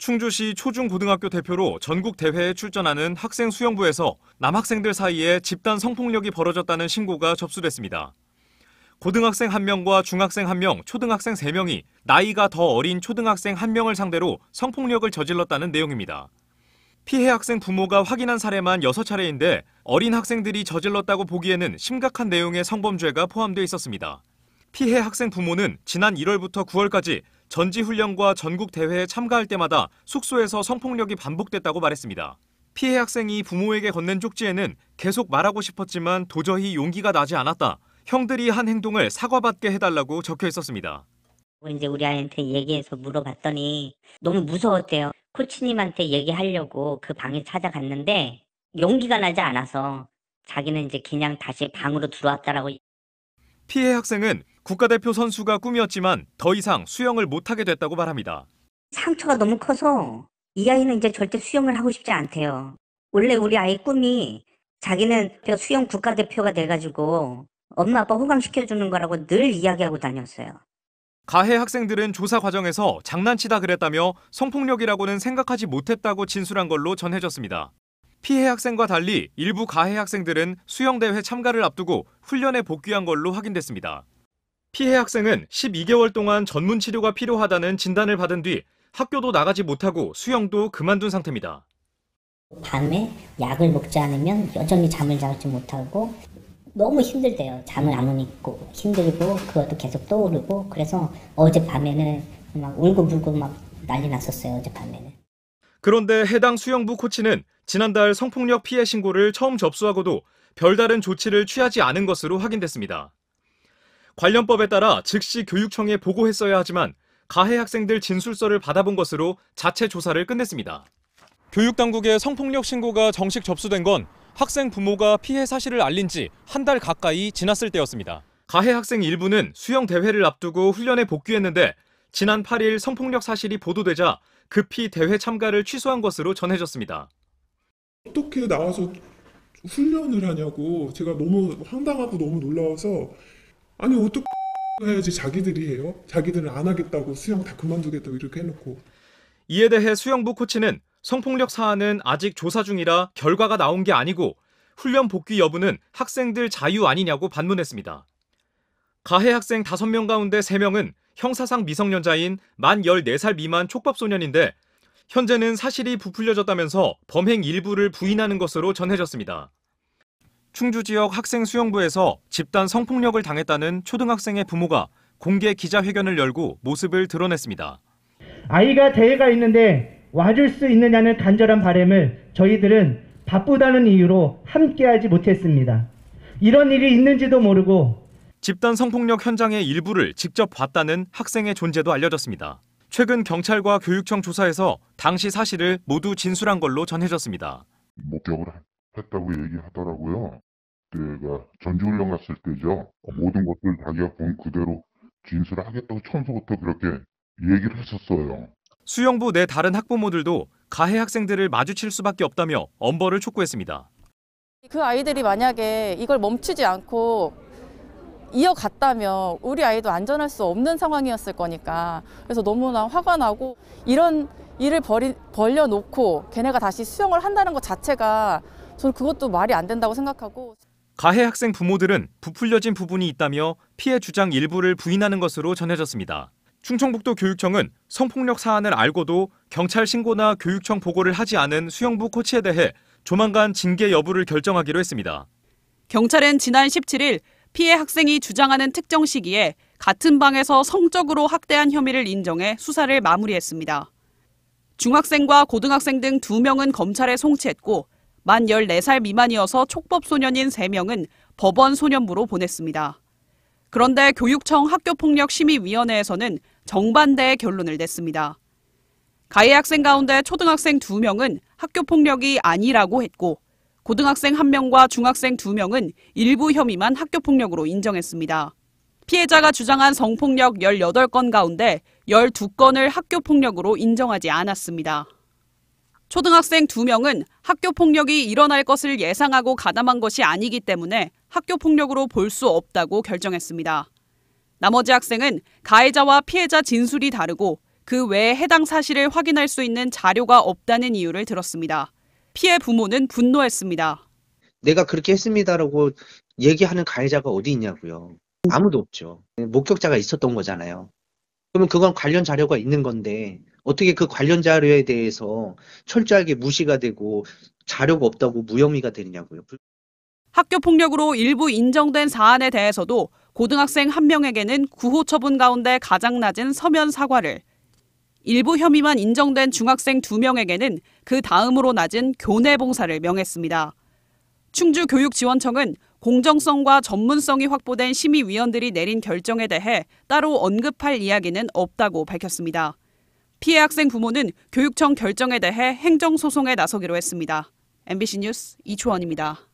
충주시 초중고등학교 대표로 전국 대회에 출전하는 학생 수영부에서 남학생들 사이에 집단 성폭력이 벌어졌다는 신고가 접수됐습니다. 고등학생 1명과 중학생 1명, 초등학생 3명이 나이가 더 어린 초등학생 1명을 상대로 성폭력을 저질렀다는 내용입니다. 피해 학생 부모가 확인한 사례만 6차례인데 어린 학생들이 저질렀다고 보기에는 심각한 내용의 성범죄가 포함되어 있었습니다. 피해 학생 부모는 지난 1월부터 9월까지 전지훈련과 전국 대회에 참가할 때마다 숙소에서 성폭력이 반복됐다고 말했습니다. 피해 학생이 부모에게 건넨 쪽지에는 계속 말하고 싶었지만 도저히 용기가 나지 않았다. 형들이 한 행동을 사과받게 해달라고 적혀 있었습니다. 이제 우리 아이한테 얘기해서 물어봤더니 너무 무서웠대요. 코치님한테 얘기하려고 그 방에 찾아갔는데 용기가 나지 않아서 자기는 이제 그냥 다시 방으로 들어왔다라고. 피해 학생은 국가대표 선수가 꿈이었지만 더 이상 수영을 못하게 됐다고 말합니다. 상처가 너무 커서 이 아이는 이제 절대 수영을 하고 싶지 않대요. 원래 우리 아이 꿈이 자기는 수영 국가대표가 돼가지고 엄마 아빠 호강시켜주는 거라고 늘 이야기하고 다녔어요. 가해 학생들은 조사 과정에서 장난치다 그랬다며 성폭력이라고는 생각하지 못했다고 진술한 걸로 전해졌습니다. 피해 학생과 달리 일부 가해 학생들은 수영대회 참가를 앞두고 훈련에 복귀한 걸로 확인됐습니다. 피해 학생은 12개월 동안 전문 치료가 필요하다는 진단을 받은 뒤 학교도 나가지 못하고 수영도 그만둔 상태입니다. 밤에 약을 먹지 않으면 여전히 잠을 자지 못하고 너무 힘들대요. 잠을 안 오니까 힘들고 그것도 계속 떠오르고 그래서 어젯밤에는 막 울고불고 막 난리 났었어요. 어젯밤에는. 그런데 해당 수영부 코치는 지난달 성폭력 피해 신고를 처음 접수하고도 별다른 조치를 취하지 않은 것으로 확인됐습니다. 관련 법에 따라 즉시 교육청에 보고했어야 하지만 가해 학생들 진술서를 받아본 것으로 자체 조사를 끝냈습니다. 교육당국의 성폭력 신고가 정식 접수된 건 학생 부모가 피해 사실을 알린 지 한 달 가까이 지났을 때였습니다. 가해 학생 일부는 수영 대회를 앞두고 훈련에 복귀했는데 지난 8일 성폭력 사실이 보도되자 급히 대회 참가를 취소한 것으로 전해졌습니다. 어떻게 나와서 훈련을 하냐고 제가 너무 황당하고 너무 놀라워서 아니 어떻게 해야지 자기들이 해요? 자기들은 안 하겠다고 수영 다 그만두겠다고 이렇게 해놓고. 이에 대해 수영부 코치는 성폭력 사안은 아직 조사 중이라 결과가 나온 게 아니고 훈련 복귀 여부는 학생들 자유 아니냐고 반문했습니다. 가해 학생 5명 가운데 3명은 형사상 미성년자인 만 14살 미만 촉법소년인데 현재는 사실이 부풀려졌다면서 범행 일부를 부인하는 것으로 전해졌습니다. 충주 지역 학생 수영부에서 집단 성폭력을 당했다는 초등학생의 부모가 공개 기자회견을 열고 모습을 드러냈습니다. 아이가 대회가 있는데 와줄 수 있느냐는 간절한 바람을 저희들은 바쁘다는 이유로 함께하지 못했습니다. 이런 일이 있는지도 모르고 집단 성폭력 현장의 일부를 직접 봤다는 학생의 존재도 알려졌습니다. 최근 경찰과 교육청 조사에서 당시 사실을 모두 진술한 걸로 전해졌습니다. 목격을 했다고 얘기하더라고요. 그때가 전지훈련 갔을 때죠. 모든 것들 자기가 본 그대로 진술을 하겠다고 처음부터 그렇게 얘기를 했었어요. 수영부 내 다른 학부모들도 가해 학생들을 마주칠 수밖에 없다며 엄벌을 촉구했습니다. 그 아이들이 만약에 이걸 멈추지 않고 이어갔다면 우리 아이도 안전할 수 없는 상황이었을 거니까 그래서 너무나 화가 나고 이런 일을 벌려놓고 걔네가 다시 수영을 한다는 것 자체가 저는 그것도 말이 안 된다고 생각하고. 가해 학생 부모들은 부풀려진 부분이 있다며 피해 주장 일부를 부인하는 것으로 전해졌습니다. 충청북도 교육청은 성폭력 사안을 알고도 경찰 신고나 교육청 보고를 하지 않은 수영부 코치에 대해 조만간 징계 여부를 결정하기로 했습니다. 경찰은 지난 17일 피해 학생이 주장하는 특정 시기에 같은 방에서 성적으로 학대한 혐의를 인정해 수사를 마무리했습니다. 중학생과 고등학생 등 2명은 검찰에 송치했고 만 14살 미만이어서 촉법소년인 3명은 법원 소년부로 보냈습니다. 그런데 교육청 학교폭력심의위원회에서는 정반대의 결론을 냈습니다. 가해 학생 가운데 초등학생 2명은 학교폭력이 아니라고 했고 고등학생 1명과 중학생 2명은 일부 혐의만 학교폭력으로 인정했습니다. 피해자가 주장한 성폭력 18건 가운데 12건을 학교폭력으로 인정하지 않았습니다. 초등학생 2명은 학교폭력이 일어날 것을 예상하고 가담한 것이 아니기 때문에 학교폭력으로 볼 수 없다고 결정했습니다. 나머지 학생은 가해자와 피해자 진술이 다르고 그 외에 해당 사실을 확인할 수 있는 자료가 없다는 이유를 들었습니다. 피해 부모는 분노했습니다. 내가 그렇게 했습니다라고 얘기하는 가해자가 어디 있냐고요. 아무도 없죠. 목격자가 있었던 거잖아요. 그러면 그건 관련 자료가 있는 건데 어떻게 그 관련 자료에 대해서 철저하게 무시가 되고 자료가 없다고 무혐의가 되느냐고요. 학교 폭력으로 일부 인정된 사안에 대해서도 고등학생 1명에게는 구호 처분 가운데 가장 낮은 서면 사과를, 일부 혐의만 인정된 중학생 2명에게는 그 다음으로 낮은 교내 봉사를 명했습니다. 충주교육지원청은 공정성과 전문성이 확보된 심의위원들이 내린 결정에 대해 따로 언급할 이야기는 없다고 밝혔습니다. 피해 학생 부모는 교육청 결정에 대해 행정소송에 나서기로 했습니다. MBC 뉴스 이초원입니다.